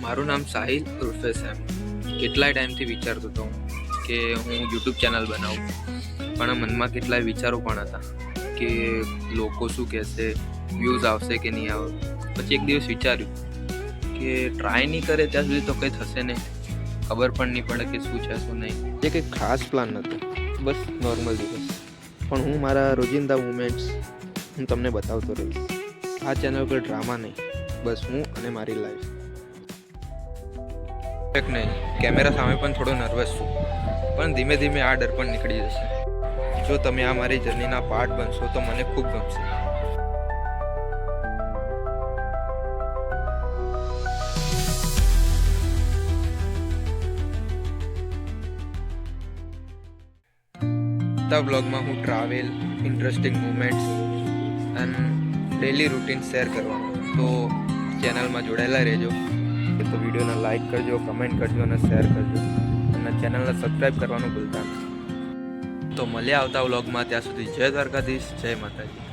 મારું નામ સાહિલ ઉર્ફે સેમ. કેટલાય ટાઈમથી વિચારતો હતો કે હું યુટ્યુબ ચેનલ બનાવું, પણ મનમાં કેટલાય વિચારો પણ હતા કે લોકો શું કહેશે, વ્યૂઝ આવશે કે નહીં આવે. પછી એક દિવસ વિચાર્યું કે ટ્રાય નહીં કરે ત્યાં સુધી તો કંઈ થશે નહીં, ખબર પણ નહીં પડે કે શું છે શું નહીં. એ કંઈ ખાસ પ્લાન નહોતો, બસ નોર્મલ દિવસ. પણ હું મારા રોજિંદા મુમેન્ટ્સ હું તમને બતાવતો રહીશ. આ ચેનલ પર ડ્રામા નહીં, બસ હું અને મારી લાઈફ. એક નહીં, કેમેરા સામે પણ થોડો નર્વસ છું, પણ ધીમે ધીમે આ ડર પણ નીકળી જશે. જો તમે આ મારી જર્નીના પાર્ટ બનશો તો મને ખૂબ ગમશે. બ્લોગમાં હું ટ્રાવેલ, ઇન્ટરેસ્ટિંગ મુમેન્ટ્સ અને ડેલી રૂટીન શેર કરવાનો. તો ચેનલમાં જોડાયેલા રહેજો. તો વિડીયોને લાઈક કરજો, કમેન્ટ કરજો અને શેર કરજો, અને ચેનલને સબસ્ક્રાઈબ કરવાનું ભૂલતા નહીં. તો મળ્યા આવતા વ્લોગમાં. ત્યાં સુધી જય દ્વારકાધીશ, જય માતાજી.